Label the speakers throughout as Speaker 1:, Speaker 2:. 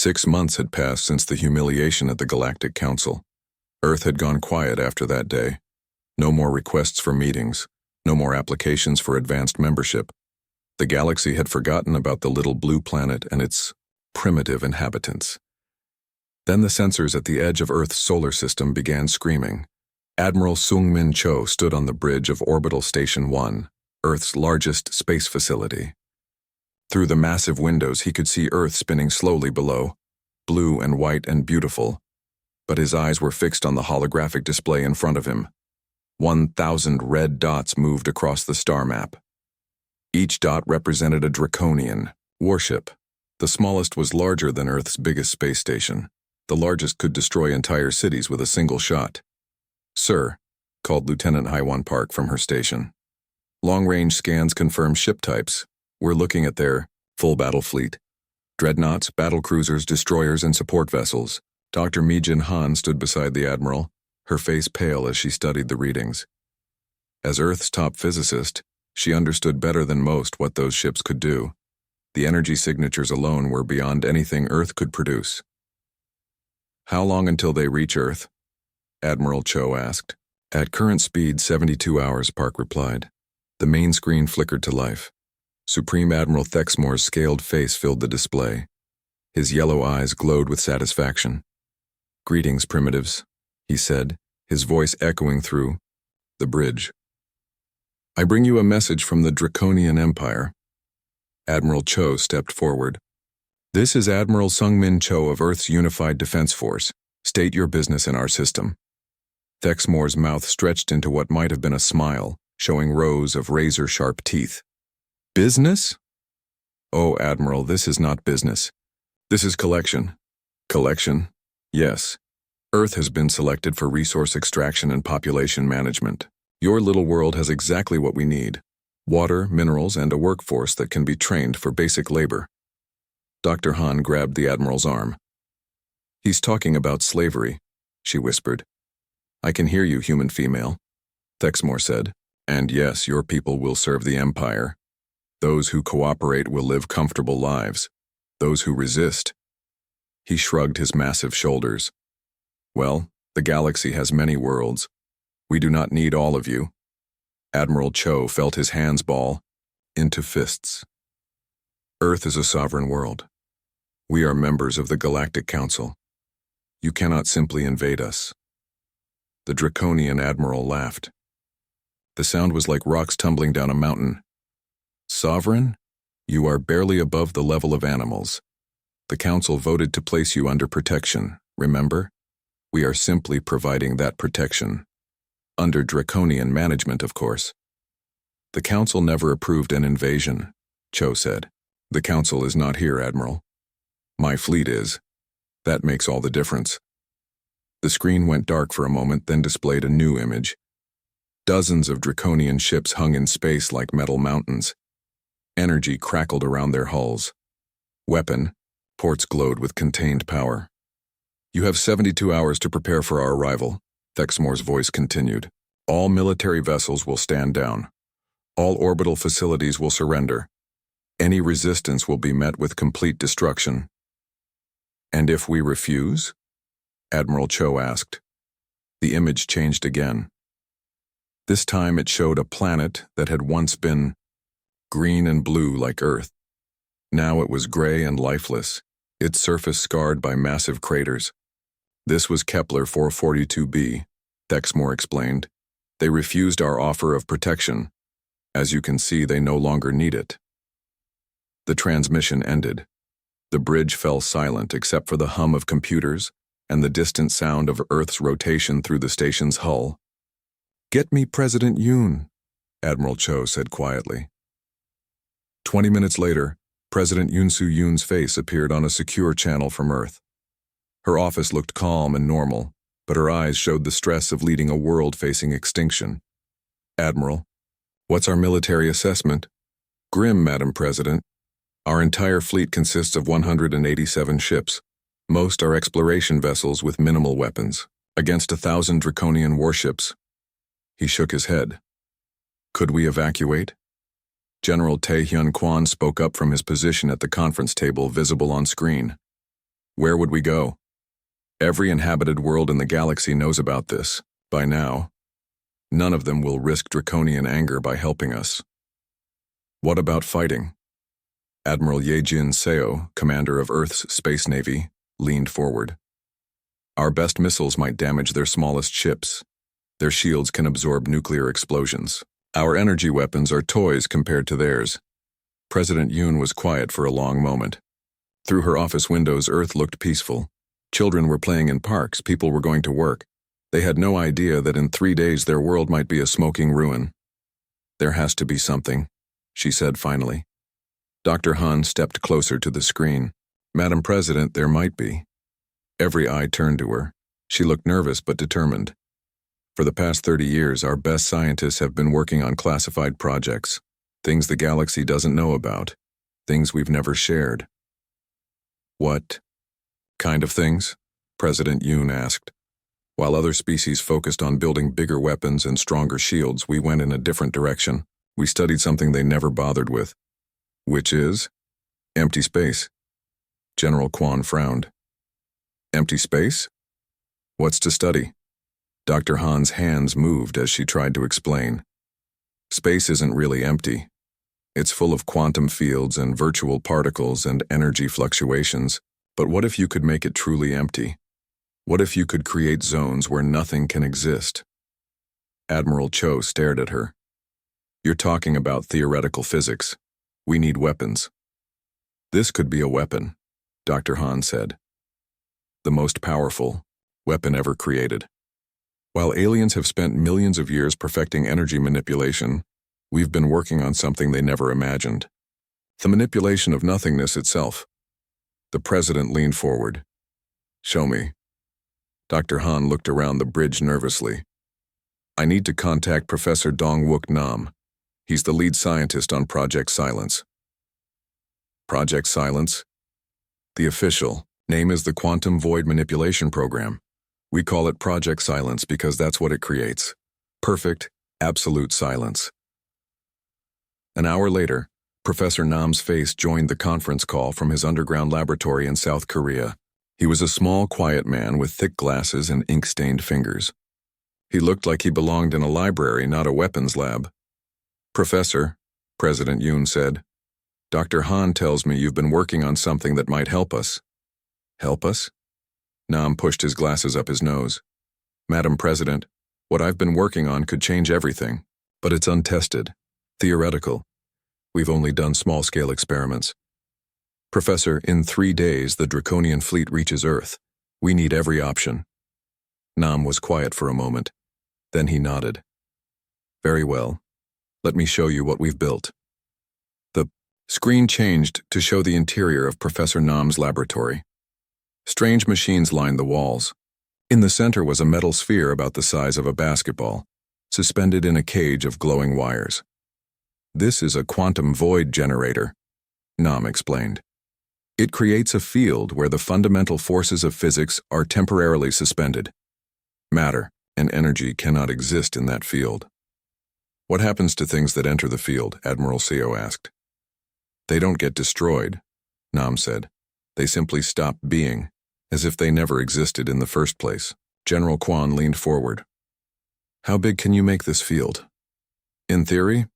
Speaker 1: 6 months had passed since the humiliation at the Galactic Council. Earth had gone quiet after that day. No more requests for meetings, no more applications for advanced membership. The galaxy had forgotten about the little blue planet and its primitive inhabitants. Then the sensors at the edge of Earth's solar system began screaming. Admiral Sung-Min Cho stood on the bridge of Orbital Station 1, Earth's largest space facility. Through the massive windows he could see Earth spinning slowly below, blue and white and beautiful, but his eyes were fixed on the holographic display in front of him. 1,000 red dots moved across the star map. Each dot represented a Draconian warship. The smallest was larger than Earth's biggest space station. The largest could destroy entire cities with a single shot. "Sir," called Lieutenant Haiwan Park from her station. "Long-range scans confirm ship types. We're looking at their full battle fleet. Dreadnoughts, battlecruisers, destroyers, and support vessels." Dr. Mi-Jin Han stood beside the Admiral, her face pale as she studied the readings. As Earth's top physicist, she understood better than most what those ships could do. The energy signatures alone were beyond anything Earth could produce. "How long until they reach Earth?" Admiral Cho asked. "At current speed, 72 hours, Park replied. The main screen flickered to life. Supreme Admiral Thexmore's scaled face filled the display. His yellow eyes glowed with satisfaction. "Greetings, primitives," he said, his voice echoing through the bridge. "I bring you a message from the Draconian Empire." Admiral Cho stepped forward. "This is Admiral Sung-Min Cho of Earth's Unified Defense Force. State your business in our system." Thexmore's mouth stretched into what might have been a smile, showing rows of razor-sharp teeth. "Business?" "Oh, Admiral, this is not business. This is collection." "Collection?" "Yes. Earth has been selected for resource extraction and population management. Your little world has exactly what we need: water, minerals, and a workforce that can be trained for basic labor." Dr. Han grabbed the Admiral's arm. "He's talking about slavery," she whispered. "I can hear you, human female," Thexmore said. "And yes, your people will serve the Empire. Those who cooperate will live comfortable lives. Those who resist—" He shrugged his massive shoulders. "Well, the galaxy has many worlds. We do not need all of you." Admiral Cho felt his hands ball into fists. "Earth is a sovereign world. We are members of the Galactic Council. You cannot simply invade us." The Draconian Admiral laughed. The sound was like rocks tumbling down a mountain. "Sovereign? You are barely above the level of animals. The Council voted to place you under protection, remember? We are simply providing that protection. Under Draconian management, of course." "The Council never approved an invasion," Cho said. "The Council is not here, Admiral. My fleet is. That makes all the difference." The screen went dark for a moment, then displayed a new image. Dozens of Draconian ships hung in space like metal mountains. Energy crackled around their hulls. Ports glowed with contained power. "You have 72 hours to prepare for our arrival," Thexmore's voice continued. "All military vessels will stand down. All orbital facilities will surrender. Any resistance will be met with complete destruction." "And if we refuse?" Admiral Cho asked. The image changed again. This time it showed a planet that had once been green and blue like Earth. Now it was gray and lifeless, its surface scarred by massive craters. "This was Kepler 442b, Thexmore explained. "They refused our offer of protection. As you can see, they no longer need it." The transmission ended. The bridge fell silent except for the hum of computers and the distant sound of Earth's rotation through the station's hull. "Get me President Yoon," Admiral Cho said quietly. 20 minutes later, President Yoon Soo-yoon's face appeared on a secure channel from Earth. Her office looked calm and normal, but her eyes showed the stress of leading a world facing extinction. "Admiral, what's our military assessment?" "Grim, Madam President. Our entire fleet consists of 187 ships. Most are exploration vessels with minimal weapons, against 1,000 Draconian warships." He shook his head. "Could we evacuate?" General Tae Hyun Kwan spoke up from his position at the conference table visible on screen. Where would we go? Every inhabited world in the galaxy knows about this. By now, none of them will risk Draconian anger by helping us. What about fighting? Admiral Yejin Seo, commander of Earth's Space Navy, leaned forward. Our best missiles might damage their smallest ships. Their shields can absorb nuclear explosions. Our energy weapons are toys compared to theirs. President Yoon was quiet for a long moment. Through her office windows, Earth looked peaceful. Children were playing in parks, people were going to work. They had no idea that in 3 days their world might be a smoking ruin. There has to be something, she said finally. Dr. Han stepped closer to the screen. Madam President, there might be. Every eye turned to her. She looked nervous but determined. For the past 30 years, our best scientists have been working on classified projects, things the galaxy doesn't know about, things we've never shared. What kind of things? President Yoon asked. While other species focused on building bigger weapons and stronger shields, we went in a different direction. We studied something they never bothered with. Which is? Empty space. General Quan frowned. Empty space? What's to study? Dr. Han's hands moved as she tried to explain. Space isn't really empty. It's full of quantum fields and virtual particles and energy fluctuations. But what if you could make it truly empty? What if you could create zones where nothing can exist? Admiral Cho stared at her. You're talking about theoretical physics. We need weapons. This could be a weapon, Dr. Han said. The most powerful weapon ever created. While aliens have spent millions of years perfecting energy manipulation, we've been working on something they never imagined. The manipulation of nothingness itself. The president leaned forward. Show me. Dr. Han looked around the bridge nervously. I need to contact Professor Dong-Wook Nam. He's the lead scientist on Project Silence. Project Silence? The official name is the Quantum Void Manipulation Program. We call it Project Silence because that's what it creates. Perfect, absolute silence. An hour later, Professor Nam's face joined the conference call from his underground laboratory in South Korea. He was a small, quiet man with thick glasses and ink-stained fingers. He looked like he belonged in a library, not a weapons lab. Professor, President Yoon said, Dr. Han tells me you've been working on something that might help us. Help us? Nam pushed his glasses up his nose. Madam President, what I've been working on could change everything, but it's untested, theoretical. We've only done small-scale experiments. Professor, in 3 days, the Draconian fleet reaches Earth. We need every option. Nam was quiet for a moment. Then he nodded. Very well. Let me show you what we've built. The screen changed to show the interior of Professor Nam's laboratory. Strange machines lined the walls. In the center was a metal sphere about the size of a basketball, suspended in a cage of glowing wires. This is a quantum void generator, Nam explained. It creates a field where the fundamental forces of physics are temporarily suspended. Matter and energy cannot exist in that field. What happens to things that enter the field? Admiral Seo asked. They don't get destroyed, Nam said. They simply stop being, as if they never existed in the first place. General Quan leaned forward. How big can you make this field? In theory,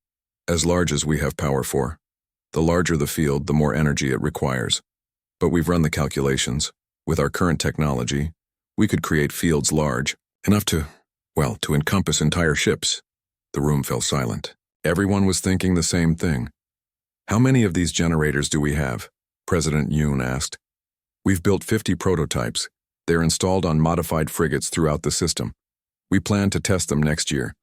Speaker 1: as large as we have power for. The larger the field, the more energy it requires. But we've run the calculations. With our current technology, we could create fields large, enough to encompass entire ships. The room fell silent. Everyone was thinking the same thing. How many of these generators do we have? President Yoon asked. We've built 50 prototypes. They're installed on modified frigates throughout the system. We plan to test them next year.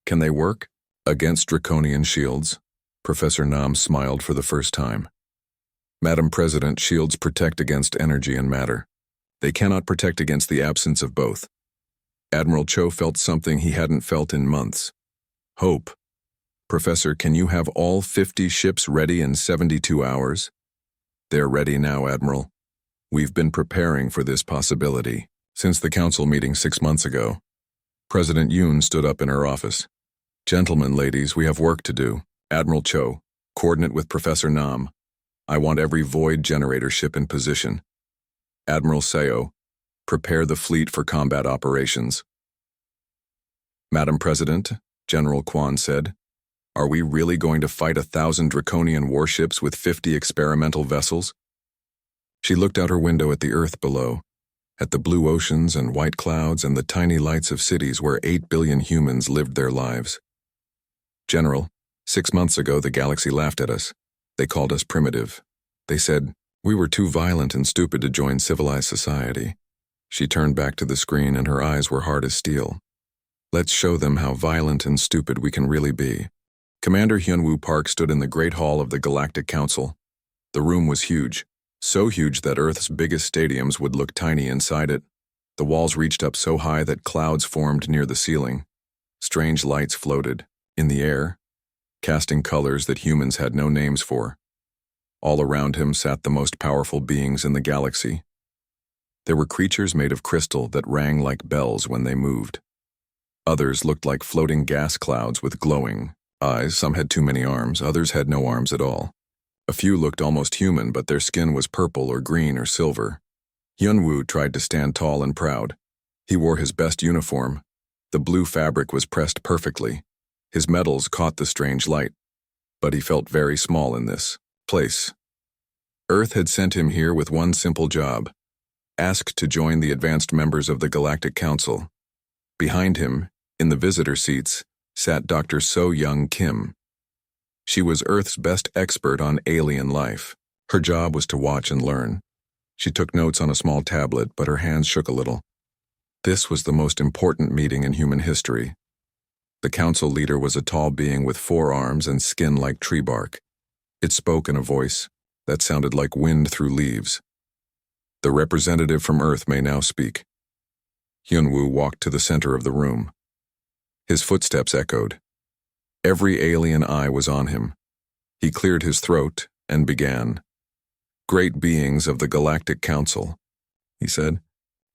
Speaker 1: Can they work? Against Draconian shields? Professor Nam smiled for the first time. Madam President, shields protect against energy and matter. They cannot protect against the absence of both. Admiral Cho felt something he hadn't felt in months. Hope. Professor, can you have all 50 ships ready in 72 hours? They're ready now, Admiral. We've been preparing for this possibility since the council meeting 6 months ago. President Yoon stood up in her office. Gentlemen, ladies, we have work to do. Admiral Cho, coordinate with Professor Nam. I want every void generator ship in position. Admiral Seo, prepare the fleet for combat operations. Madam President, General Quan said, are we really going to fight 1,000 Draconian warships with 50 experimental vessels? She looked out her window at the earth below, at the blue oceans and white clouds and the tiny lights of cities where 8 billion humans lived their lives. General, 6 months ago the galaxy laughed at us. They called us primitive. They said we were too violent and stupid to join civilized society. She turned back to the screen and her eyes were hard as steel. Let's show them how violent and stupid we can really be. Commander Hyunwoo Park stood in the Great Hall of the Galactic Council. The room was huge, so huge that Earth's biggest stadiums would look tiny inside it. The walls reached up so high that clouds formed near the ceiling. Strange lights floated in the air, casting colors that humans had no names for. All around him sat the most powerful beings in the galaxy. There were creatures made of crystal that rang like bells when they moved. Others looked like floating gas clouds with glowing eyes. Some had too many arms, others had no arms at all. A few looked almost human, but their skin was purple or green or silver. Hyunwoo tried to stand tall and proud. He wore his best uniform. The blue fabric was pressed perfectly. His medals caught the strange light. But he felt very small in this place. Earth had sent him here with one simple job: ask to join the advanced members of the Galactic Council. Behind him, in the visitor seats, sat Dr. So-Young Kim. She was Earth's best expert on alien life. Her job was to watch and learn. She took notes on a small tablet, but her hands shook a little. This was the most important meeting in human history. The council leader was a tall being with 4 arms and skin like tree bark. It spoke in a voice that sounded like wind through leaves. The representative from Earth may now speak. Hyunwoo walked to the center of the room. His footsteps echoed. Every alien eye was on him. He cleared his throat and began. Great beings of the Galactic Council, he said,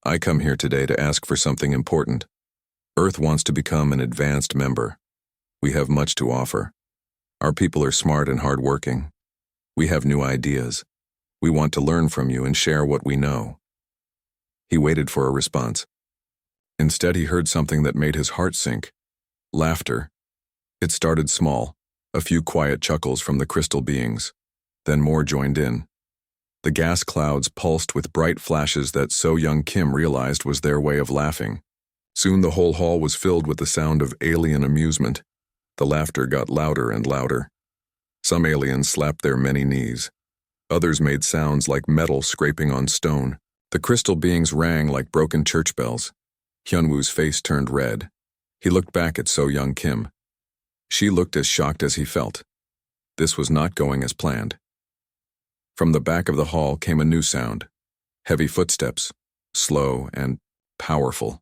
Speaker 1: I come here today to ask for something important. Earth wants to become an advanced member. We have much to offer. Our people are smart and hardworking. We have new ideas. We want to learn from you and share what we know. He waited for a response. Instead, he heard something that made his heart sink. Laughter. It started small, a few quiet chuckles from the crystal beings. Then more joined in. The gas clouds pulsed with bright flashes that So-Young Kim realized was their way of laughing. Soon the whole hall was filled with the sound of alien amusement. The laughter got louder and louder. Some aliens slapped their many knees. Others made sounds like metal scraping on stone. The crystal beings rang like broken church bells. Hyunwoo's face turned red. He looked back at So-Young Kim. She looked as shocked as he felt. This was not going as planned. From the back of the hall came a new sound. Heavy footsteps, slow and powerful.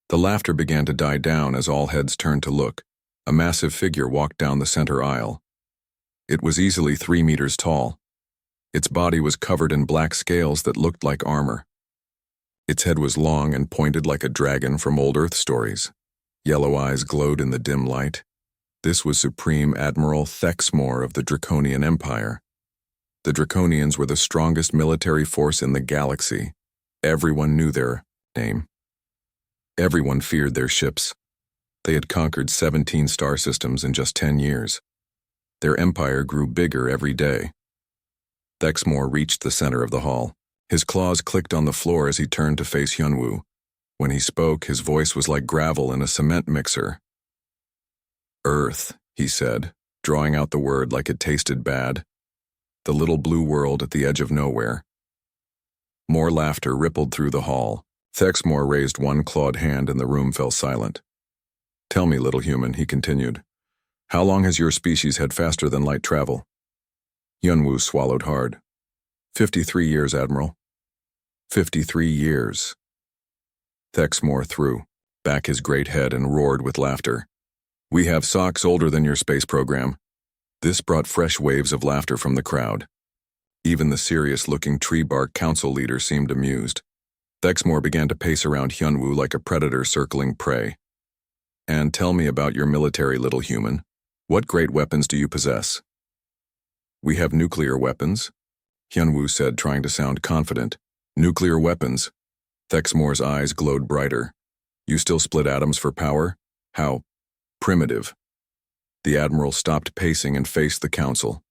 Speaker 1: The laughter began to die down as all heads turned to look. A massive figure walked down the center aisle. It was easily 3 meters tall. Its body was covered in black scales that looked like armor. Its head was long and pointed like a dragon from old Earth stories. Yellow eyes glowed in the dim light. This was Supreme Admiral Thexmore of the Draconian Empire. The Draconians were the strongest military force in the galaxy. Everyone knew their name. Everyone feared their ships. They had conquered 17 star systems in just 10 years. Their empire grew bigger every day. Thexmore reached the center of the hall. His claws clicked on the floor as he turned to face Hyunwoo. When he spoke, his voice was like gravel in a cement mixer. Earth, he said, drawing out the word like it tasted bad. The little blue world at the edge of nowhere. More laughter rippled through the hall. Thexmore raised one clawed hand and the room fell silent. Tell me, little human, he continued, how long has your species had faster-than-light travel? Hyunwoo swallowed hard. 53 years, Admiral. 53 years. Thexmore threw back his great head and roared with laughter. We have socks older than your space program. This brought fresh waves of laughter from the crowd. Even the serious-looking tree bark council leader seemed amused. Thexmore began to pace around Hyunwoo like a predator circling prey. And tell me about your military, little human. What great weapons do you possess? We have nuclear weapons, Hyunwoo said, trying to sound confident. Nuclear weapons. Thexmore's eyes glowed brighter. You still split atoms for power? How primitive. The Admiral stopped pacing and faced the Council.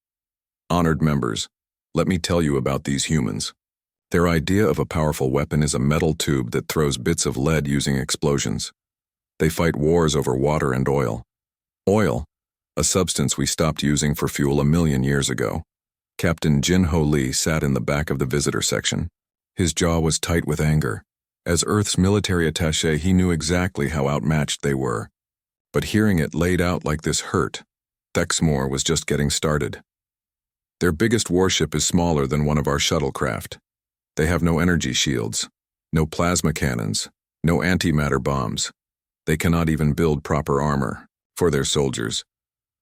Speaker 1: Honored members, let me tell you about these humans. Their idea of a powerful weapon is a metal tube that throws bits of lead using explosions. They fight wars over water and oil. Oil, a substance we stopped using for fuel 1,000,000 years ago. Captain Jin-Ho Lee sat in the back of the visitor section. His jaw was tight with anger. As Earth's military attaché, he knew exactly how outmatched they were. But hearing it laid out like this hurt. Thexmore was just getting started. Their biggest warship is smaller than one of our shuttlecraft. They have no energy shields, no plasma cannons, no antimatter bombs. They cannot even build proper armor for their soldiers.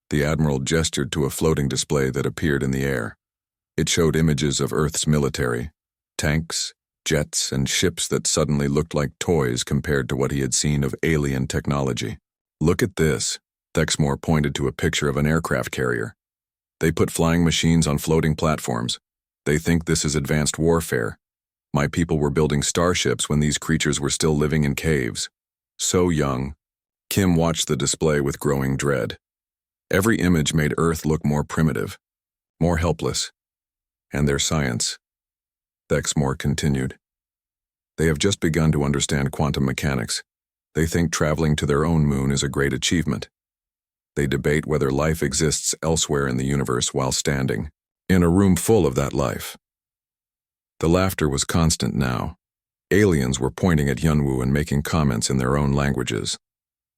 Speaker 1: The Admiral gestured to a floating display that appeared in the air. It showed images of Earth's military, tanks, jets, and ships that suddenly looked like toys compared to what he had seen of alien technology. Look at this. Thexmore pointed to a picture of an aircraft carrier. They put flying machines on floating platforms. They think this is advanced warfare. My people were building starships when these creatures were still living in caves. So young. Kim watched the display with growing dread. Every image made Earth look more primitive, more helpless. And their science. Thexmore continued. They have just begun to understand quantum mechanics. They think traveling to their own moon is a great achievement. They debate whether life exists elsewhere in the universe while standing in a room full of that life. The laughter was constant now. Aliens were pointing at Yunwu and making comments in their own languages.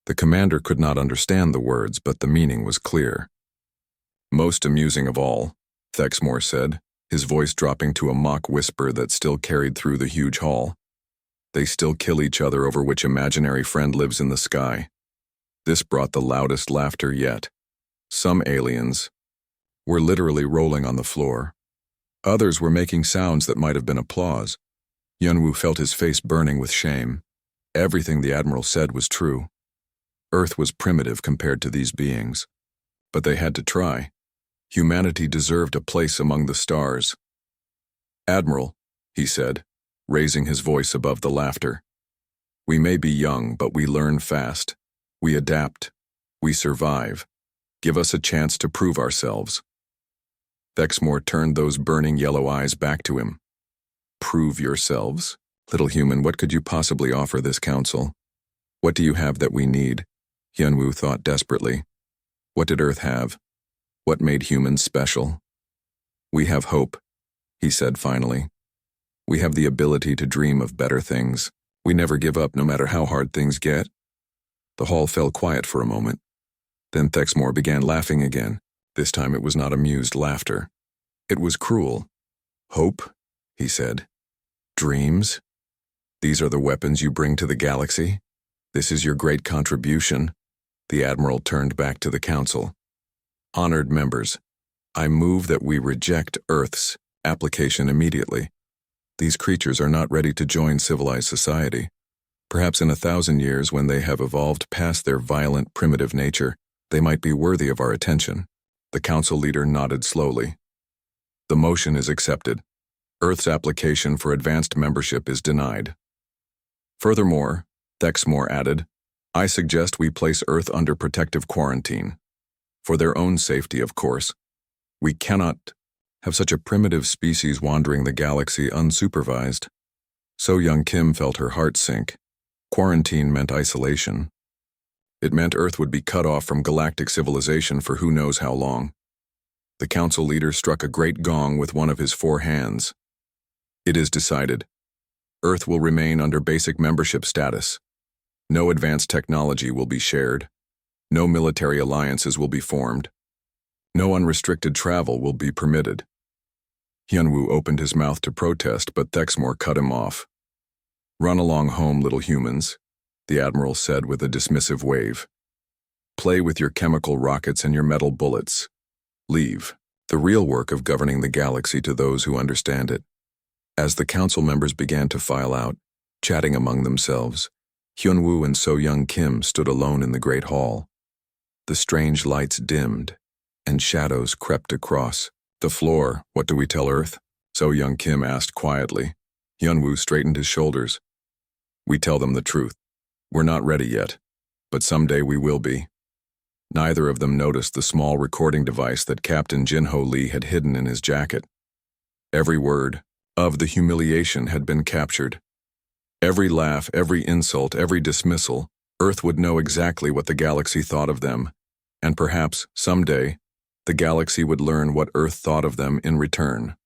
Speaker 1: The commander could not understand the words, but the meaning was clear. Most amusing of all, Thexmore said, his voice dropping to a mock whisper that still carried through the huge hall. They still kill each other over which imaginary friend lives in the sky. This brought the loudest laughter yet. Some aliens were literally rolling on the floor. Others were making sounds that might have been applause. Yunwu felt his face burning with shame. Everything the Admiral said was true. Earth was primitive compared to these beings. But they had to try. Humanity deserved a place among the stars. Admiral, he said, raising his voice above the laughter. We may be young, but we learn fast. We adapt. We survive. Give us a chance to prove ourselves. Thexmore turned those burning yellow eyes back to him. Prove yourselves? Little human, what could you possibly offer this council? What do you have that we need? Yunwu thought desperately. What did Earth have? What made humans special? We have hope, he said finally. We have the ability to dream of better things. We never give up no matter how hard things get. The hall fell quiet for a moment. Then Thexmore began laughing again. This time it was not amused laughter. It was cruel. Hope, he said. Dreams? These are the weapons you bring to the galaxy? This is your great contribution? The Admiral turned back to the Council. Honored members, I move that we reject Earth's application immediately. These creatures are not ready to join civilized society. Perhaps in 1,000 years, when they have evolved past their violent, primitive nature, they might be worthy of our attention. The Council leader nodded slowly. The motion is accepted. Earth's application for advanced membership is denied. Furthermore, Thexmore added, I suggest we place Earth under protective quarantine. For their own safety, of course. We cannot have such a primitive species wandering the galaxy unsupervised. So young Kim felt her heart sink. Quarantine meant isolation. It meant Earth would be cut off from galactic civilization for who knows how long. The Council leader struck a great gong with one of his 4 hands. It is decided. Earth will remain under basic membership status. No advanced technology will be shared. No military alliances will be formed. No unrestricted travel will be permitted. Hyunwoo opened his mouth to protest, but Thexmore cut him off. Run along home, little humans, the Admiral said with a dismissive wave. Play with your chemical rockets and your metal bullets. Leave the real work of governing the galaxy to those who understand it. As the Council members began to file out, chatting among themselves, Hyunwoo and So-young Kim stood alone in the great hall. The strange lights dimmed, and shadows crept across the floor. What do we tell Earth? So-young Kim asked quietly. Yunwoo straightened his shoulders. We tell them the truth. We're not ready yet, but someday we will be. Neither of them noticed the small recording device that Captain Jinho Lee had hidden in his jacket. Every word of the humiliation had been captured. Every laugh, every insult, every dismissal, Earth would know exactly what the galaxy thought of them, and perhaps, someday, the galaxy would learn what Earth thought of them in return.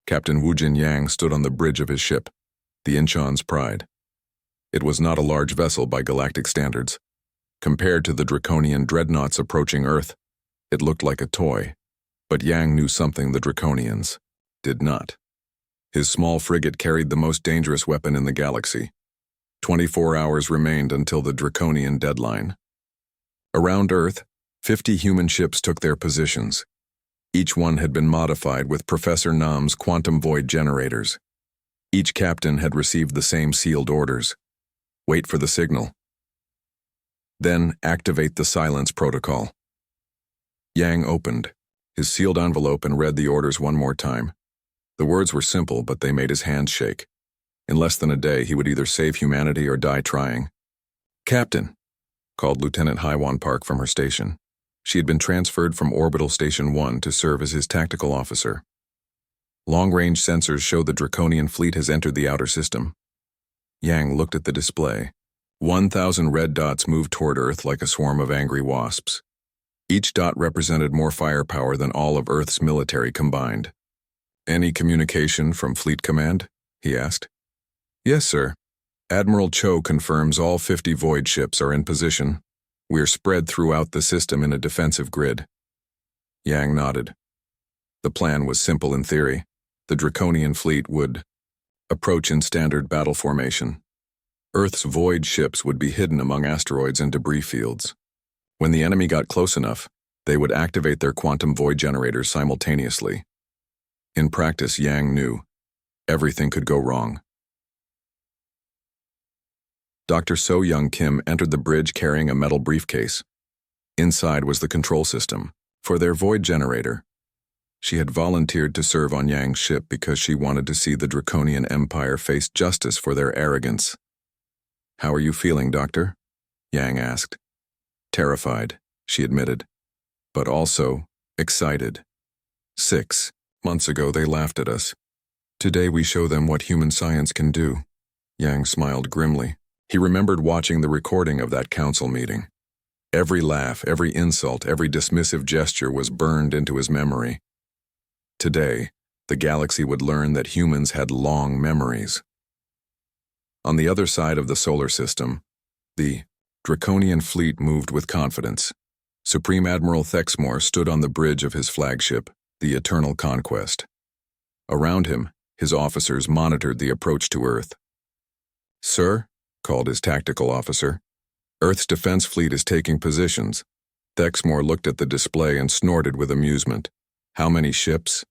Speaker 1: Captain Wu Jinyang stood on the bridge of his ship, the Incheon's Pride. It was not a large vessel by galactic standards. Compared to the Draconian dreadnoughts approaching Earth, it looked like a toy, but Yang knew something the Draconians did not. His small frigate carried the most dangerous weapon in the galaxy. 24 hours remained until the Draconian deadline. Around Earth, 50 human ships took their positions. Each one had been modified with Professor Nam's quantum void generators. Each captain had received the same sealed orders. Wait for the signal. Then activate the silence protocol. Yang opened his sealed envelope and read the orders one more time. The words were simple, but they made his hands shake. In less than a day, he would either save humanity or die trying. Captain, called Lieutenant Haiwan Park from her station. She had been transferred from Orbital Station 1 to serve as his tactical officer. Long-range sensors show the Draconian fleet has entered the outer system. Yang looked at the display. 1,000 red dots moved toward Earth like a swarm of angry wasps. Each dot represented more firepower than all of Earth's military combined. Any communication from Fleet Command? He asked. Yes, sir. Admiral Cho confirms all 50 void ships are in position. We're spread throughout the system in a defensive grid. Yang nodded. The plan was simple in theory. The Draconian fleet would approach in standard battle formation. Earth's void ships would be hidden among asteroids and debris fields. When the enemy got close enough, they would activate their quantum void generators simultaneously. In practice, Yang knew everything could go wrong. Dr. So Young Kim entered the bridge carrying a metal briefcase. Inside was the control system for their void generator. She had volunteered to serve on Yang's ship because she wanted to see the Draconian Empire face justice for their arrogance. How are you feeling, Doctor? Yang asked. Terrified, she admitted, but also excited. 6 months ago they laughed at us. Today we show them what human science can do. Yang smiled grimly. He remembered watching the recording of that council meeting. Every laugh, every insult, every dismissive gesture was burned into his memory. Today, the galaxy would learn that humans had long memories. On the other side of the solar system, the Draconian fleet moved with confidence. Supreme Admiral Thexmore stood on the bridge of his flagship, the Eternal Conquest. Around him, his officers monitored the approach to Earth. Sir, called his tactical officer, Earth's defense fleet is taking positions. Thexmore looked at the display and snorted with amusement. How many ships?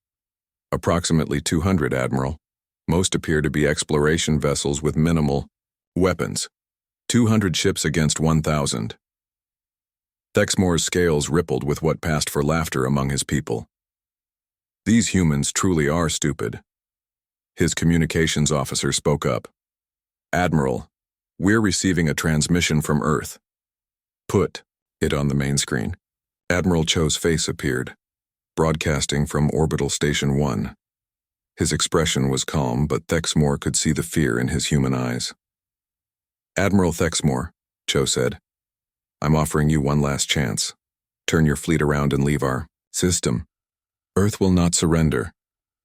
Speaker 1: Approximately 200, Admiral. Most appear to be exploration vessels with minimal weapons. 200 ships against 1,000. Thexmore's scales rippled with what passed for laughter among his people. These humans truly are stupid. His communications officer spoke up. Admiral, we're receiving a transmission from Earth. Put it on the main screen. Admiral Cho's face appeared, broadcasting from Orbital Station 1. His expression was calm, but Thexmore could see the fear in his human eyes. Admiral Thexmore, Cho said, I'm offering you one last chance. Turn your fleet around and leave our system. Earth will not surrender.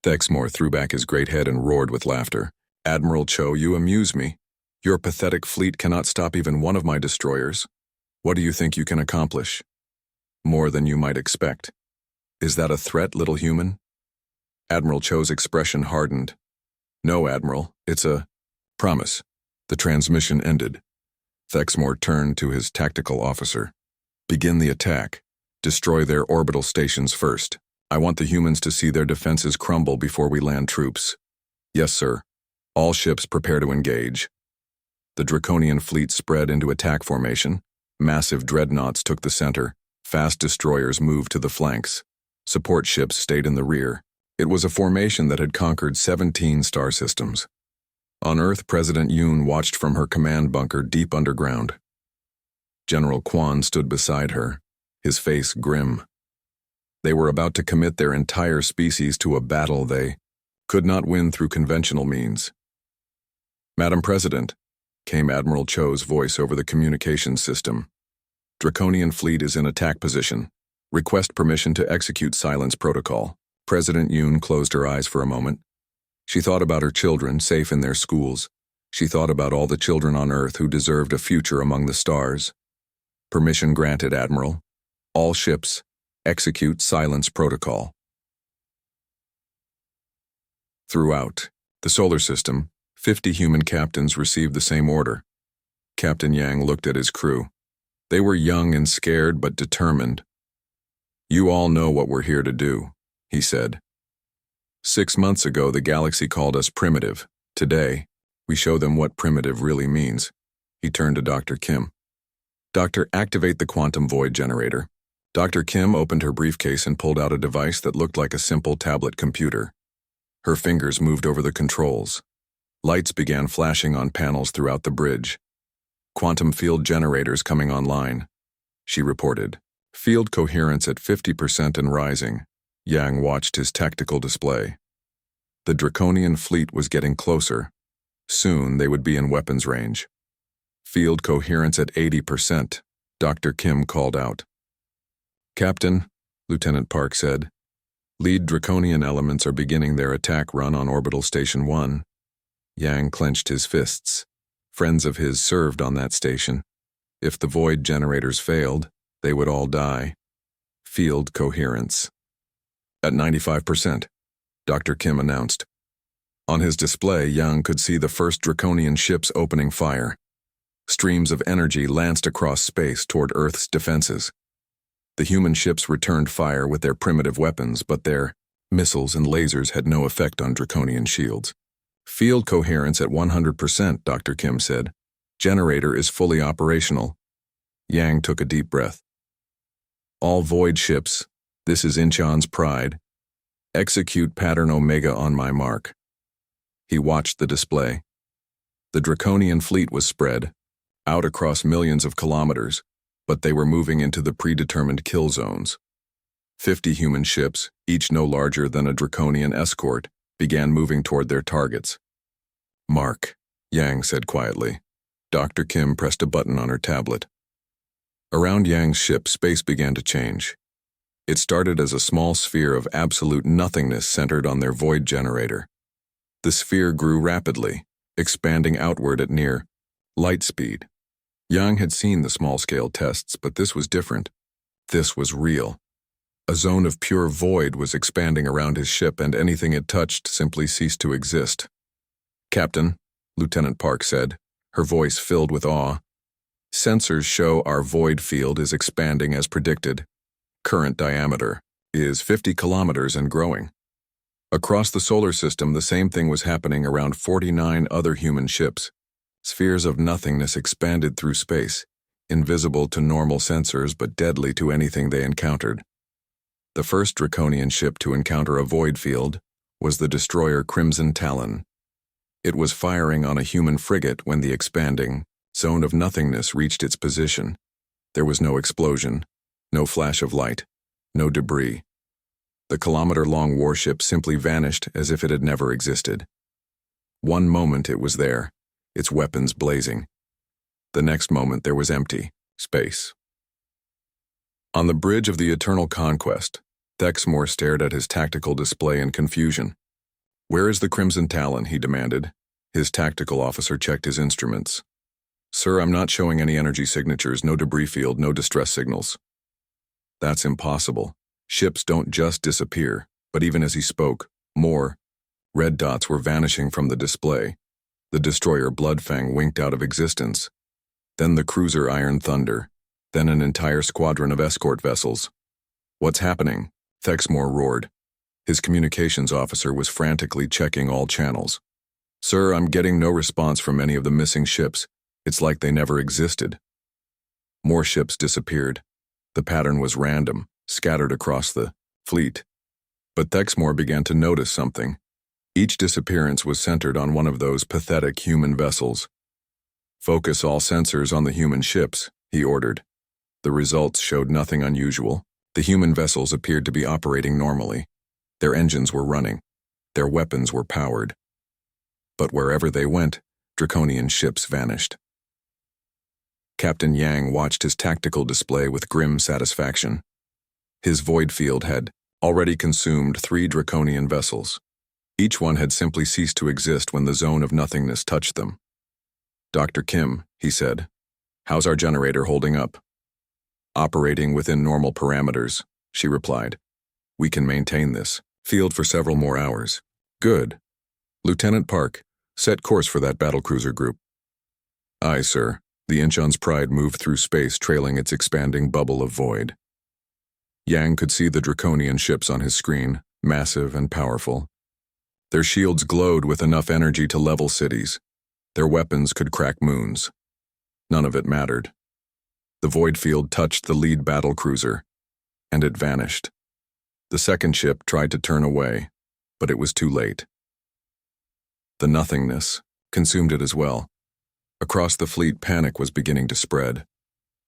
Speaker 1: Thexmore threw back his great head and roared with laughter. Admiral Cho, you amuse me. Your pathetic fleet cannot stop even one of my destroyers. What do you think you can accomplish? More than you might expect. Is that a threat, little human? Admiral Cho's expression hardened. No, Admiral, it's a promise. The transmission ended. Thexmore turned to his tactical officer. Begin the attack. Destroy their orbital stations first. I want the humans to see their defenses crumble before we land troops. Yes, sir. All ships prepare to engage. The Draconian fleet spread into attack formation. Massive dreadnoughts took the center. Fast destroyers moved to the flanks. Support ships stayed in the rear. It was a formation that had conquered 17 star systems. On Earth, President Yoon watched from her command bunker deep underground. General Kwan stood beside her, his face grim. They were about to commit their entire species to a battle they could not win through conventional means. "Madam President," came Admiral Cho's voice over the communications system. "Draconian fleet is in attack position. Request permission to execute silence protocol." President Yoon closed her eyes for a moment. She thought about her children, safe in their schools. She thought about all the children on Earth who deserved a future among the stars. "Permission granted, Admiral. All ships, execute silence protocol." Throughout the solar system, 50 human captains received the same order. Captain Yang looked at his crew. They were young and scared but determined. "You all know what we're here to do," he said. 6 months ago, the galaxy called us primitive. Today, we show them what primitive really means. He turned to Dr. Kim. "Doctor, activate the quantum void generator." Dr. Kim opened her briefcase and pulled out a device that looked like a simple tablet computer. Her fingers moved over the controls. Lights began flashing on panels throughout the bridge. "Quantum field generators coming online," she reported. "Field coherence at 50% and rising." Yang watched his tactical display. The Draconian fleet was getting closer. Soon they would be in weapons range. "Field coherence at 80%, Dr. Kim called out. "Captain," Lieutenant Park said, "lead Draconian elements are beginning their attack run on Orbital Station 1. Yang clenched his fists. Friends of his served on that station. If the void generators failed, they would all die. Field coherence at 95%, Dr. Kim announced. On his display, Yang could see the first Draconian ships opening fire. Streams of energy lanced across space toward Earth's defenses. The human ships returned fire with their primitive weapons, but their missiles and lasers had no effect on Draconian shields. "Field coherence at 100%, Dr. Kim said. Generator is fully operational." Yang took a deep breath. "All void ships, this is Incheon's pride. Execute pattern Omega on my mark." He watched the display. The Draconian fleet was spread out across millions of kilometers, but they were moving into the predetermined kill zones. 50 human ships, each no larger than a Draconian escort, began moving toward their targets. "Mark," Yang said quietly. Dr. Kim pressed a button on her tablet. Around Yang's ship, space began to change. It started as a small sphere of absolute nothingness centered on their void generator. The sphere grew rapidly, expanding outward at near light speed. Yang had seen the small-scale tests, but this was different. This was real. A zone of pure void was expanding around his ship, and anything it touched simply ceased to exist. "Captain," Lieutenant Park said, her voice filled with awe, "sensors show our void field is expanding as predicted. Current diameter is 50 kilometers and growing." Across the solar system, the same thing was happening around 49 other human ships. Spheres of nothingness expanded through space, invisible to normal sensors but deadly to anything they encountered. The first Draconian ship to encounter a void field was the destroyer Crimson Talon. It was firing on a human frigate when the expanding zone of nothingness reached its position. There was no explosion, no flash of light, no debris. The kilometer-long warship simply vanished as if it had never existed. One moment it was there, its weapons blazing. The next moment there was empty space. On the bridge of the Eternal Conquest, Thexmore stared at his tactical display in confusion. "Where is the Crimson Talon?" he demanded. His tactical officer checked his instruments. "Sir, I'm not showing any energy signatures, no debris field, no distress signals." "That's impossible. Ships don't just disappear." But even as he spoke, more red dots were vanishing from the display. The destroyer Bloodfang winked out of existence. Then the cruiser Iron Thunder. Then an entire squadron of escort vessels. "What's happening?" Thexmore roared. His communications officer was frantically checking all channels. "Sir, I'm getting no response from any of the missing ships. It's like they never existed." More ships disappeared. The pattern was random, scattered across the fleet. But Thexmore began to notice something. Each disappearance was centered on one of those pathetic human vessels. "Focus all sensors on the human ships," he ordered. The results showed nothing unusual. The human vessels appeared to be operating normally. Their engines were running. Their weapons were powered. But wherever they went, Draconian ships vanished. Captain Yang watched his tactical display with grim satisfaction. His void field had already consumed 3 Draconian vessels. Each one had simply ceased to exist when the zone of nothingness touched them. "Dr. Kim," he said, "how's our generator holding up?" "Operating within normal parameters," she replied. "We can maintain this field for several more hours." "Good. Lieutenant Park, set course for that battlecruiser group." "Aye, sir." The Incheon's Pride moved through space, trailing its expanding bubble of void. Yang could see the Draconian ships on his screen, massive and powerful. Their shields glowed with enough energy to level cities. Their weapons could crack moons. None of it mattered. The void field touched the lead battlecruiser, and it vanished. The second ship tried to turn away, but it was too late. The nothingness consumed it as well. Across the fleet, panic was beginning to spread.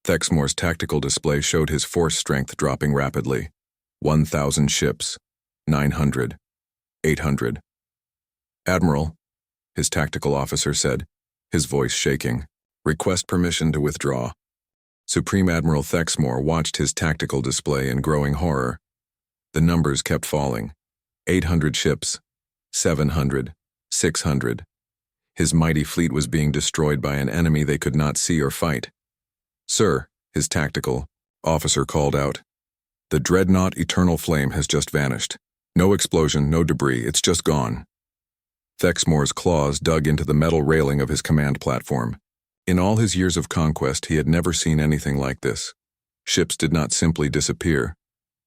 Speaker 1: Thexmore's tactical display showed his force strength dropping rapidly. 1,000 ships, 900, 800. "Admiral," his tactical officer said, his voice shaking, "request permission to withdraw." Supreme Admiral Thexmore watched his tactical display in growing horror. The numbers kept falling. 800 ships, 700, 600. His mighty fleet was being destroyed by an enemy they could not see or fight. "Sir," his tactical officer called out, "the dreadnought Eternal Flame has just vanished. No explosion, no debris, it's just gone." Thexmore's claws dug into the metal railing of his command platform. In all his years of conquest, he had never seen anything like this. Ships did not simply disappear.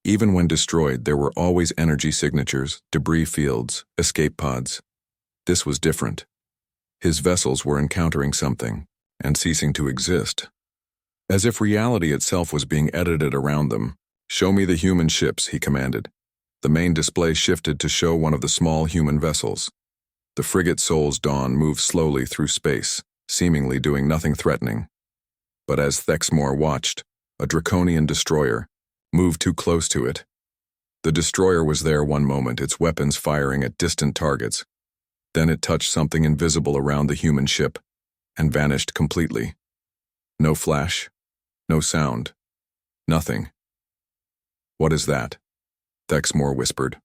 Speaker 1: Even when destroyed, there were always energy signatures, debris fields, escape pods. This was different. His vessels were encountering something, and ceasing to exist. As if reality itself was being edited around them. "Show me the human ships," he commanded. The main display shifted to show one of the small human vessels. The frigate Sol's Dawn moved slowly through space, seemingly doing nothing threatening. But as Thexmore watched, a Draconian destroyer moved too close to it. The destroyer was there one moment, its weapons firing at distant targets. Then it touched something invisible around the human ship and vanished completely. No flash, no sound, nothing. "What is that?" Thexmore whispered.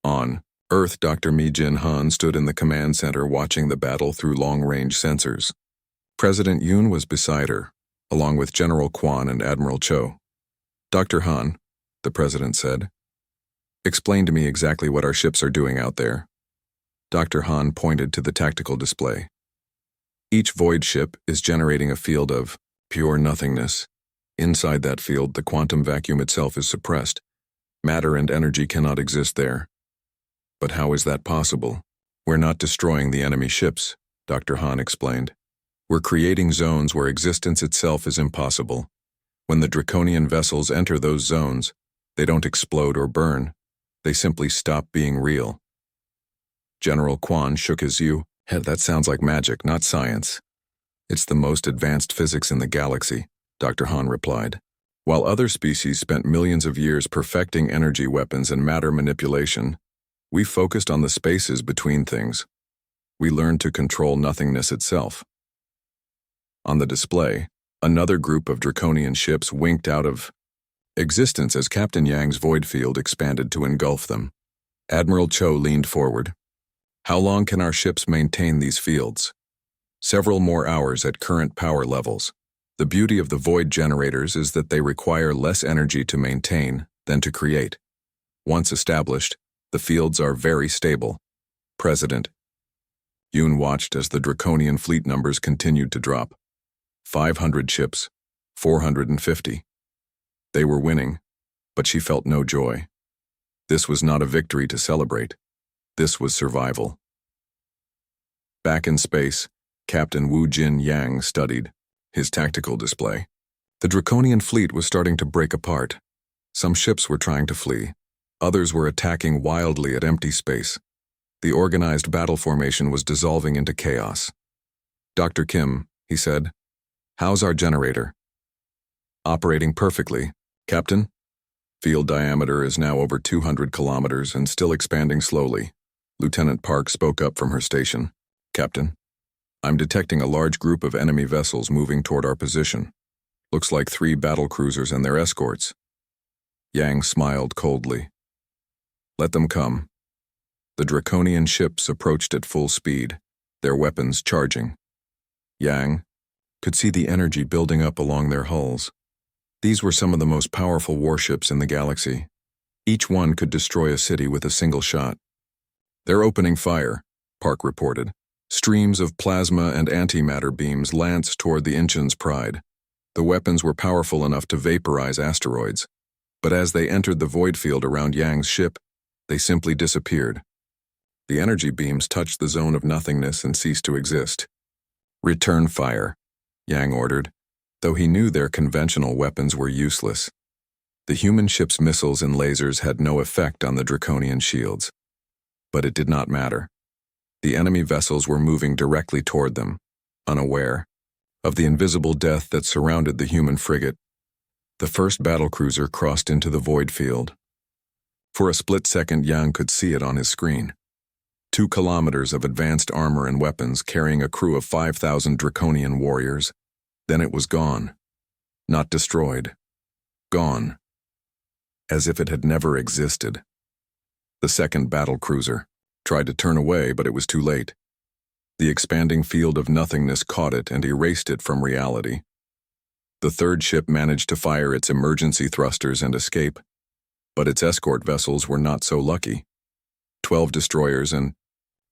Speaker 1: On Earth, Dr. Mi-Jin Han stood in the command center watching the battle through long-range sensors. President Yoon was beside her, along with General Kwan and Admiral Cho. "Dr. Han," the president said, "explain to me exactly what our ships are doing out there." Dr. Han pointed to the tactical display. "Each void ship is generating a field of pure nothingness. Inside that field, the quantum vacuum itself is suppressed. Matter and energy cannot exist there." "But how is that possible?" "We're not destroying the enemy ships," Dr. Han explained. "We're creating zones where existence itself is impossible. When the Draconian vessels enter those zones, they don't explode or burn. They simply stop being real." General Kwan shook his head. "That sounds like magic, not science." "It's the most advanced physics in the galaxy," Dr. Han replied. "While other species spent millions of years perfecting energy weapons and matter manipulation, we focused on the spaces between things. We learned to control nothingness itself." On the display, another group of Draconian ships winked out of existence as Captain Yang's void field expanded to engulf them. Admiral Cho leaned forward. "How long can our ships maintain these fields?" "Several more hours at current power levels. The beauty of the void generators is that they require less energy to maintain than to create. Once established, the fields are very stable." President Yoon watched as the Draconian fleet numbers continued to drop. 500 ships, 450. They were winning, but she felt no joy. This was not a victory to celebrate. This was survival. Back in space, Captain Wu Jin Yang studied his tactical display. The Draconian fleet was starting to break apart. Some ships were trying to flee. Others were attacking wildly at empty space. The organized battle formation was dissolving into chaos. "Dr. Kim," he said, "how's our generator?" "Operating perfectly, Captain. Field diameter is now over 200 kilometers and still expanding slowly." Lieutenant Park spoke up from her station. "Captain, I'm detecting a large group of enemy vessels moving toward our position. Looks like 3 battle cruisers and their escorts." Yang smiled coldly. "Let them come." The Draconian ships approached at full speed, their weapons charging. Yang could see the energy building up along their hulls. These were some of the most powerful warships in the galaxy. Each one could destroy a city with a single shot. "They're opening fire," Park reported. Streams of plasma and antimatter beams lanced toward the Inchin's Pride. The weapons were powerful enough to vaporize asteroids, but as they entered the void field around Yang's ship, they simply disappeared. The energy beams touched the zone of nothingness and ceased to exist. "Return fire," Yang ordered, though he knew their conventional weapons were useless. The human ship's missiles and lasers had no effect on the Draconian shields. But it did not matter. The enemy vessels were moving directly toward them, unaware of the invisible death that surrounded the human frigate. The first battlecruiser crossed into the void field. For a split second, Yang could see it on his screen. 2 kilometers of advanced armor and weapons carrying a crew of 5,000 Draconian warriors. Then it was gone. Not destroyed. Gone. As if it had never existed. The second battlecruiser tried to turn away, but it was too late. The expanding field of nothingness caught it and erased it from reality. The third ship managed to fire its emergency thrusters and escape, but its escort vessels were not so lucky. 12 destroyers and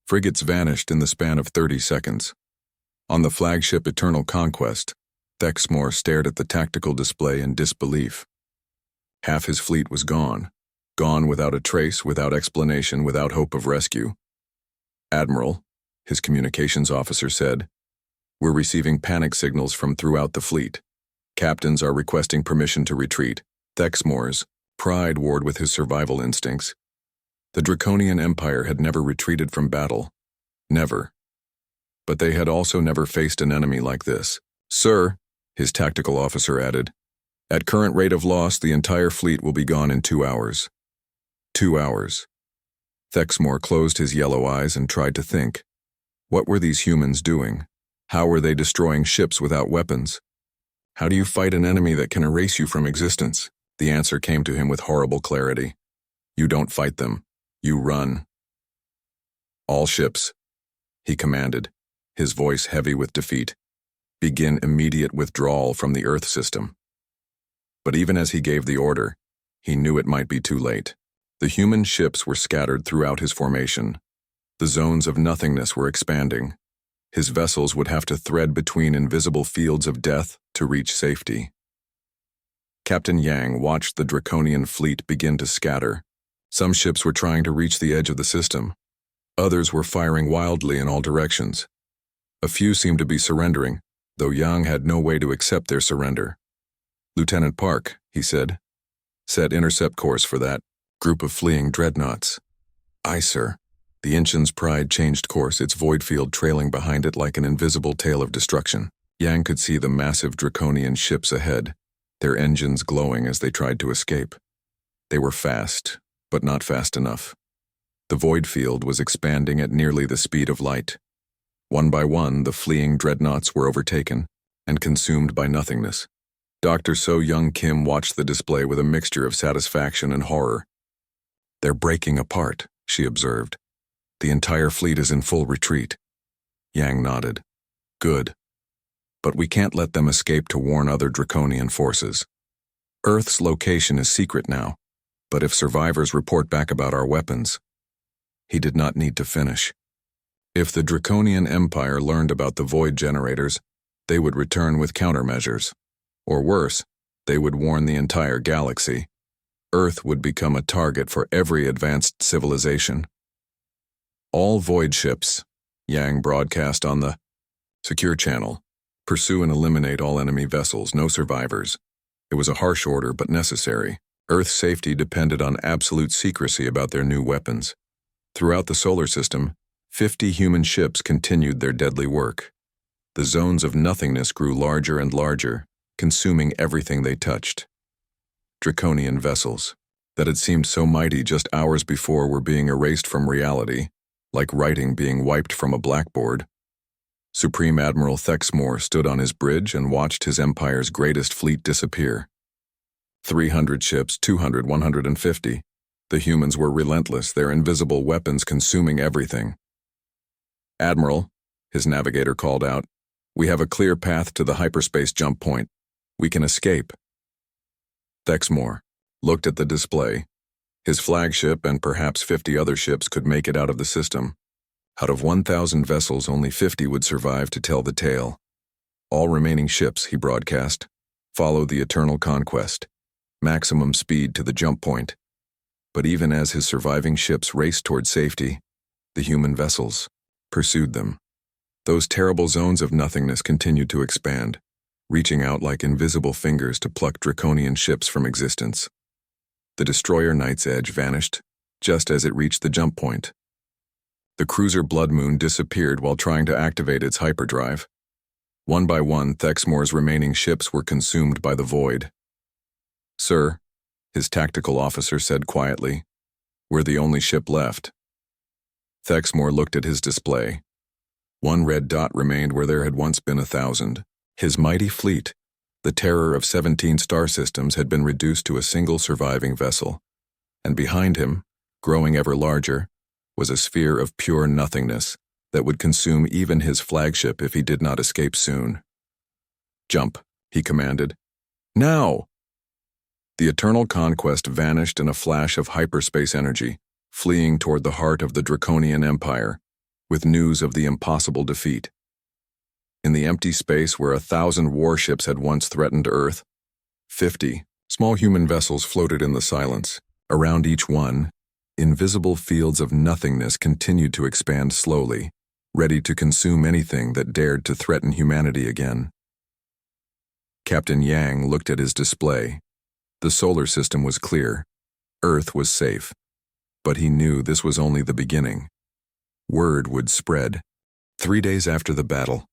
Speaker 1: frigates vanished in the span of 30 seconds. On the flagship Eternal Conquest, Thexmore stared at the tactical display in disbelief. Half his fleet was gone. Gone without a trace, without explanation, without hope of rescue. "Admiral," his communications officer said, "we're receiving panic signals from throughout the fleet. Captains are requesting permission to retreat." Thexmore's pride warred with his survival instincts. The Draconian Empire had never retreated from battle. Never. But they had also never faced an enemy like this. "Sir," his tactical officer added, "at current rate of loss, the entire fleet will be gone in 2 hours. 2 hours. Thexmore closed his yellow eyes and tried to think. What were these humans doing? How were they destroying ships without weapons? How do you fight an enemy that can erase you from existence? The answer came to him with horrible clarity. You don't fight them. You run. "All ships," he commanded, his voice heavy with defeat. "Begin immediate withdrawal from the Earth system." But even as he gave the order, he knew it might be too late. The human ships were scattered throughout his formation. The zones of nothingness were expanding. His vessels would have to thread between invisible fields of death to reach safety. Captain Yang watched the Draconian fleet begin to scatter. Some ships were trying to reach the edge of the system. Others were firing wildly in all directions. A few seemed to be surrendering, though Yang had no way to accept their surrender. "Lieutenant Park," he said, "set intercept course for that group of fleeing dreadnoughts." "Aye, sir." The Inchin's Pride changed course, its void field trailing behind it like an invisible tail of destruction. Yang could see the massive Draconian ships ahead, their engines glowing as they tried to escape. They were fast, but not fast enough. The void field was expanding at nearly the speed of light. One by one, the fleeing dreadnoughts were overtaken and consumed by nothingness. Dr. So Young Kim watched the display with a mixture of satisfaction and horror. "They're breaking apart," she observed. "The entire fleet is in full retreat." Yang nodded. "Good. But we can't let them escape to warn other Draconian forces. Earth's location is secret now, but if survivors report back about our weapons..." He did not need to finish. If the Draconian Empire learned about the void generators, they would return with countermeasures. Or worse, they would warn the entire galaxy. Earth would become a target for every advanced civilization. "All void ships," Yang broadcast on the secure channel, "pursue and eliminate all enemy vessels, no survivors." It was a harsh order, but necessary. Earth's safety depended on absolute secrecy about their new weapons. Throughout the solar system, 50 human ships continued their deadly work. The zones of nothingness grew larger and larger, consuming everything they touched. Draconian vessels, that had seemed so mighty just hours before, were being erased from reality, like writing being wiped from a blackboard. Supreme Admiral Thexmore stood on his bridge and watched his empire's greatest fleet disappear. 300 ships, 200, 150. The humans were relentless, their invisible weapons consuming everything. "Admiral," his navigator called out, "we have a clear path to the hyperspace jump point. We can escape." Thexmore looked at the display. His flagship and perhaps 50 other ships could make it out of the system. Out of 1,000 vessels, only 50 would survive to tell the tale. "All remaining ships," he broadcast, "follow the eternal conquest. Maximum speed to the jump point." But even as his surviving ships raced toward safety, the human vessels pursued them. Those terrible zones of nothingness continued to expand, reaching out like invisible fingers to pluck Draconian ships from existence. The destroyer Night's Edge vanished just as it reached the jump point. The cruiser Blood Moon disappeared while trying to activate its hyperdrive. One by one, Thexmore's remaining ships were consumed by the void. "Sir," his tactical officer said quietly, "we're the only ship left." Thexmore looked at his display. One red dot remained where there had once been 1,000. His mighty fleet, the terror of 17 star systems, had been reduced to a single surviving vessel. And behind him, growing ever larger, was a sphere of pure nothingness that would consume even his flagship if he did not escape soon. "Jump," he commanded. "Now!" The eternal conquest vanished in a flash of hyperspace energy, fleeing toward the heart of the Draconian Empire, with news of the impossible defeat. In the empty space where 1,000 warships had once threatened Earth, 50 small human vessels floated in the silence. Around each one, invisible fields of nothingness continued to expand slowly, ready to consume anything that dared to threaten humanity again. Captain Yang looked at his display. The solar system was clear. Earth was safe. But he knew this was only the beginning. Word would spread. 3 days after the battle,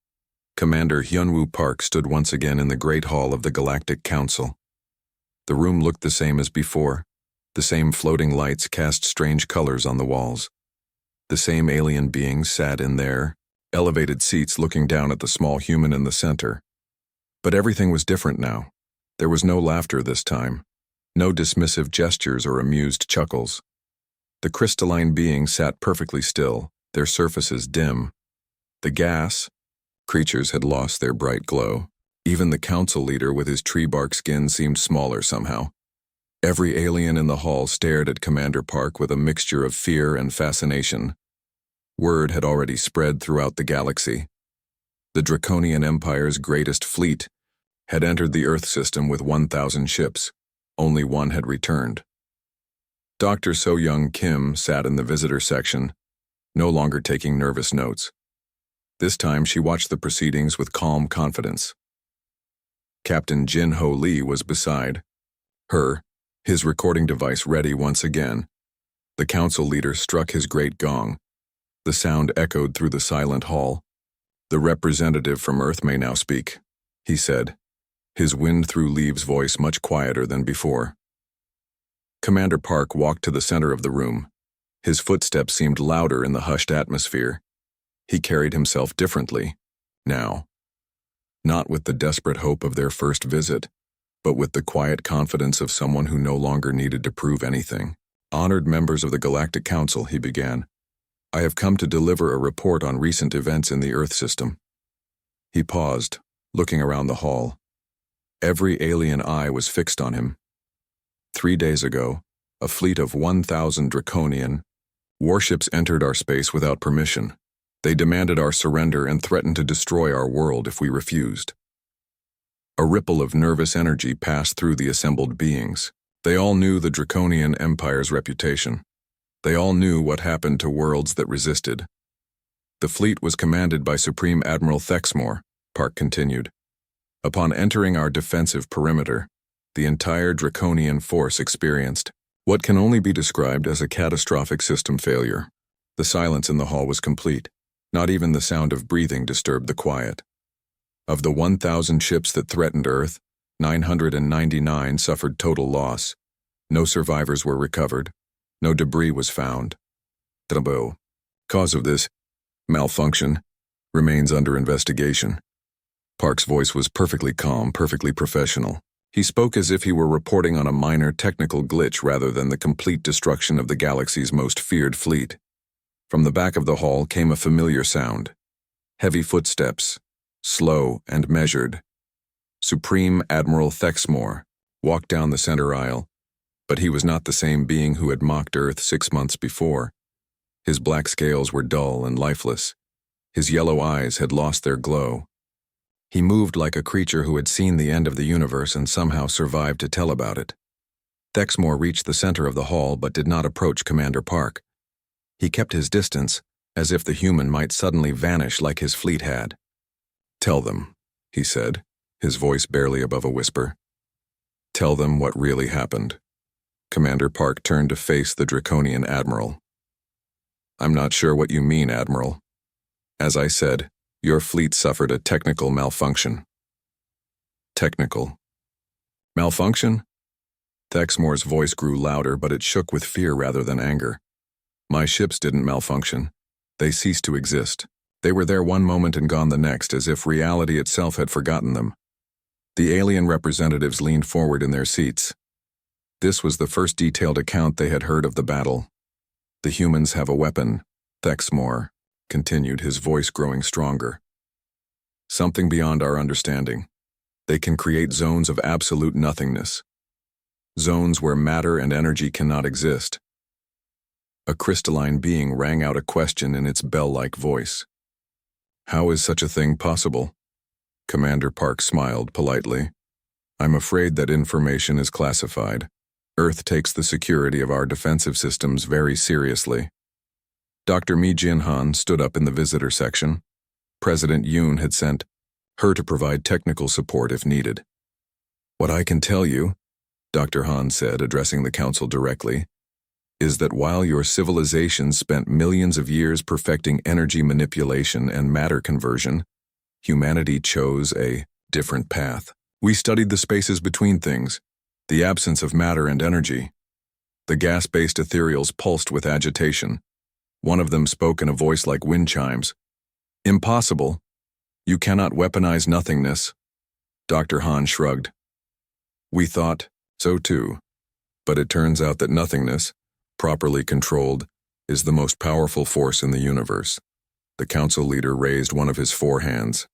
Speaker 1: Commander Hyunwoo Park stood once again in the Great Hall of the Galactic Council. The room looked the same as before. The same floating lights cast strange colors on the walls. The same alien beings sat in their elevated seats looking down at the small human in the center. But everything was different now. There was no laughter this time, no dismissive gestures or amused chuckles. The crystalline beings sat perfectly still, their surfaces dim. The gas creatures had lost their bright glow. Even the council leader with his tree bark skin seemed smaller somehow. Every alien in the hall stared at Commander Park with a mixture of fear and fascination. Word had already spread throughout the galaxy. The Draconian Empire's greatest fleet had entered the Earth system with 1,000 ships. Only one had returned. Dr. So-Young Kim sat in the visitor section, no longer taking nervous notes. This time she watched the proceedings with calm confidence. Captain Jin-Ho Lee was beside her, his recording device ready once again. The council leader struck his great gong. The sound echoed through the silent hall. "The representative from Earth may now speak," he said, his wind-through-leaves voice much quieter than before. Commander Park walked to the center of the room. His footsteps seemed louder in the hushed atmosphere. He carried himself differently, now. Not with the desperate hope of their first visit, but with the quiet confidence of someone who no longer needed to prove anything. "Honored members of the Galactic Council," he began, "I have come to deliver a report on recent events in the Earth system." He paused, looking around the hall. Every alien eye was fixed on him. 3 days ago, a fleet of 1,000 Draconian warships entered our space without permission. They demanded our surrender and threatened to destroy our world if we refused. A ripple of nervous energy passed through the assembled beings. They all knew the Draconian Empire's reputation. They all knew what happened to worlds that resisted. "The fleet was commanded by Supreme Admiral Thexmore," Park continued. "Upon entering our defensive perimeter, the entire Draconian force experienced what can only be described as a catastrophic system failure. The silence in the hall was complete. Not even the sound of breathing disturbed the quiet. Of the 1,000 ships that threatened Earth, 999 suffered total loss. No survivors were recovered. No debris was found. The cause of this malfunction remains under investigation. Park's voice was perfectly calm, perfectly professional. He spoke as if he were reporting on a minor technical glitch rather than the complete destruction of the galaxy's most feared fleet. From the back of the hall came a familiar sound. Heavy footsteps, slow and measured. Supreme Admiral Thexmore walked down the center aisle, but he was not the same being who had mocked Earth 6 months before. His black scales were dull and lifeless. His yellow eyes had lost their glow. He moved like a creature who had seen the end of the universe and somehow survived to tell about it. Thexmore reached the center of the hall but did not approach Commander Park. He kept his distance, as if the human might suddenly vanish like his fleet had. "Tell them," he said, his voice barely above a whisper. "Tell them what really happened." Commander Park turned to face the Draconian Admiral. "I'm not sure what you mean, Admiral. As I said, your fleet suffered a technical malfunction." "Technical malfunction?" Thexmore's voice grew louder, but it shook with fear rather than anger. "My ships didn't malfunction. They ceased to exist. They were there one moment and gone the next, as if reality itself had forgotten them." The alien representatives leaned forward in their seats. This was the first detailed account they had heard of the battle. "The humans have a weapon," Thexmore continued, his voice growing stronger. "Something beyond our understanding. They can create zones of absolute nothingness. Zones where matter and energy cannot exist." A crystalline being rang out a question in its bell-like voice. "How is such a thing possible?" Commander Park smiled politely. "I'm afraid that information is classified. Earth takes the security of our defensive systems very seriously." Dr. Mi Jianhan stood up in the visitor section. President Yoon had sent her to provide technical support if needed. "What I can tell you," Dr. Han said, addressing the council directly, "is that while your civilization spent millions of years perfecting energy manipulation and matter conversion, humanity chose a different path. We studied the spaces between things, the absence of matter and energy. The gas-based ethereals pulsed with agitation. One of them spoke in a voice like wind chimes. "Impossible. You cannot weaponize nothingness." Dr. Han shrugged. "We thought so too, but it turns out that nothingness, properly controlled, is the most powerful force in the universe." The council leader raised one of his 4 hands.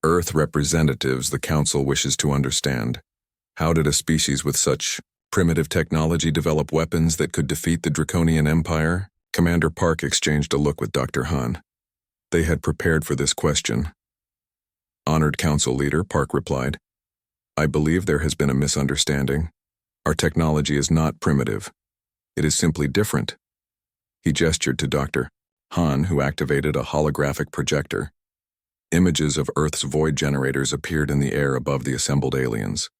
Speaker 1: "Earth representatives, the council wishes to understand. How did a species with such primitive technology develop weapons that could defeat the Draconian Empire?" Commander Park exchanged a look with Dr. Han. They had prepared for this question. "Honored Council Leader," Park replied, "I believe there has been a misunderstanding. Our technology is not primitive. It is simply different." He gestured to Dr. Han, who activated a holographic projector. Images of Earth's void generators appeared in the air above the assembled aliens.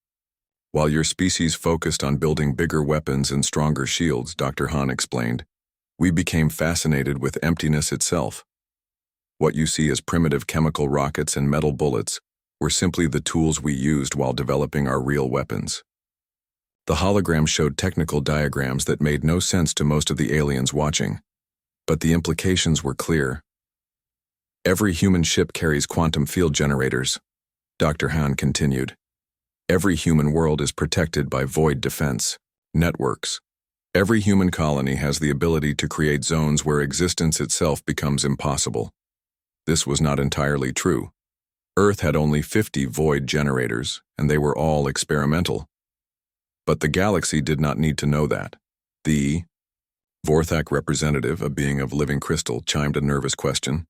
Speaker 1: "While your species focused on building bigger weapons and stronger shields," Dr. Han explained, "we became fascinated with emptiness itself. What you see as primitive chemical rockets and metal bullets were simply the tools we used while developing our real weapons." The hologram showed technical diagrams that made no sense to most of the aliens watching, but the implications were clear. "Every human ship carries quantum field generators," Dr. Han continued. "Every human world is protected by void defense networks. Every human colony has the ability to create zones where existence itself becomes impossible." This was not entirely true. Earth had only 50 void generators, and they were all experimental. But the galaxy did not need to know that. The Vorthak representative, a being of living crystal, chimed a nervous question.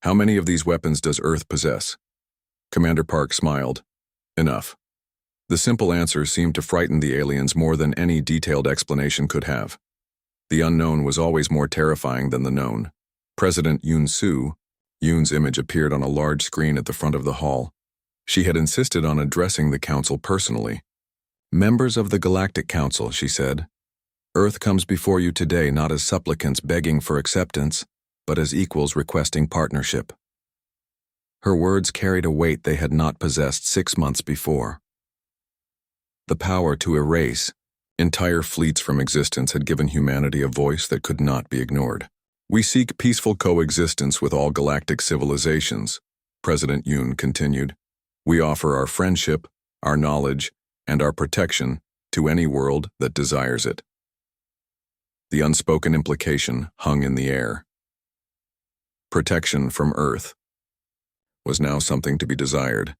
Speaker 1: "How many of these weapons does Earth possess?" Commander Park smiled. "Enough." The simple answer seemed to frighten the aliens more than any detailed explanation could have. The unknown was always more terrifying than the known. President Yoon's image appeared on a large screen at the front of the hall. She had insisted on addressing the council personally. Members of the Galactic Council, she said, Earth comes before you today not as supplicants begging for acceptance, but as equals requesting partnership. Her words carried a weight they had not possessed 6 months before. The power to erase entire fleets from existence had given humanity a voice that could not be ignored. We seek peaceful coexistence with all galactic civilizations, President Yoon continued. We offer our friendship, our knowledge, and our protection to any world that desires it. The unspoken implication hung in the air. Protection from Earth was now something to be desired.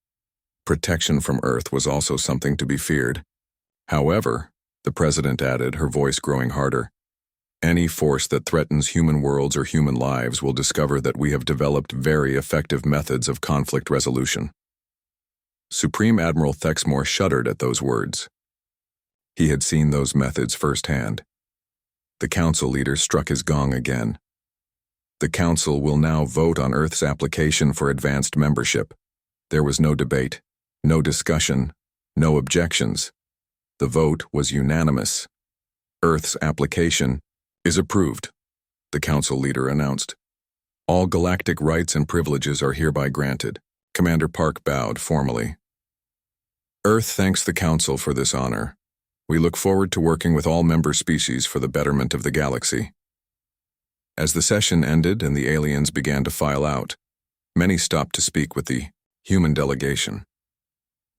Speaker 1: Protection from Earth was also something to be feared. However, the President added, her voice growing harder, any force that threatens human worlds or human lives will discover that we have developed very effective methods of conflict resolution. Supreme Admiral Thexmore shuddered at those words. He had seen those methods firsthand. The Council leader struck his gong again. The Council will now vote on Earth's application for advanced membership. There was no debate, no discussion, no objections. The vote was unanimous. Earth's application is approved, the Council leader announced. All galactic rights and privileges are hereby granted. Commander Park bowed formally. Earth thanks the Council for this honor. We look forward to working with all member species for the betterment of the galaxy. As the session ended and the aliens began to file out, many stopped to speak with the human delegation.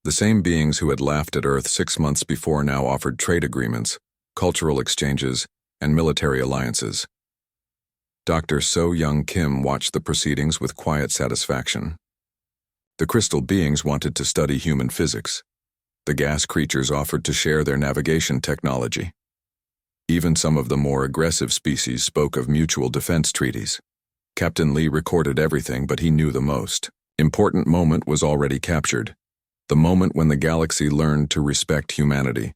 Speaker 1: The same beings who had laughed at Earth 6 months before now offered trade agreements, cultural exchanges, and military alliances. Dr. So Young Kim watched the proceedings with quiet satisfaction. The crystal beings wanted to study human physics. The gas creatures offered to share their navigation technology. Even some of the more aggressive species spoke of mutual defense treaties. Captain Lee recorded everything, but he knew the most important moment was already captured. The moment when the galaxy learned to respect humanity.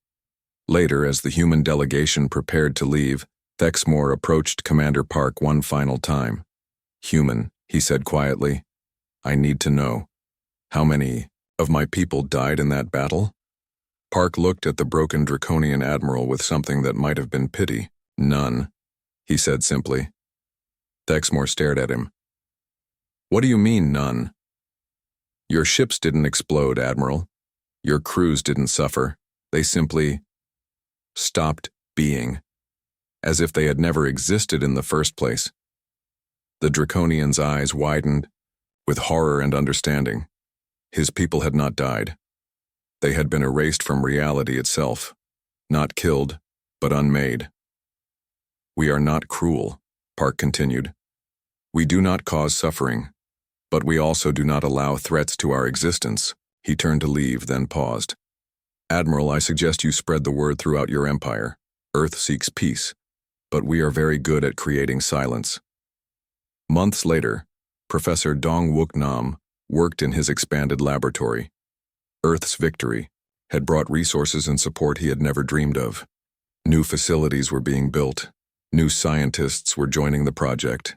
Speaker 1: Later, as the human delegation prepared to leave, Thexmore approached Commander Park one final time. Human, he said quietly, I need to know. How many of my people died in that battle? Park looked at the broken Draconian admiral with something that might have been pity. None, he said simply. Thexmore stared at him. What do you mean, none? Your ships didn't explode, Admiral. Your crews didn't suffer. They simply stopped being, as if they had never existed in the first place. The Draconian's eyes widened with horror and understanding. His people had not died. They had been erased from reality itself, not killed, but unmade. We are not cruel, Park continued. We do not cause suffering, but we also do not allow threats to our existence. He turned to leave, then paused. Admiral, I suggest you spread the word throughout your empire. Earth seeks peace, but we are very good at creating silence. Months later, Professor Dong Wook Nam worked in his expanded laboratory. Earth's victory had brought resources and support he had never dreamed of. New facilities were being built. New scientists were joining the project.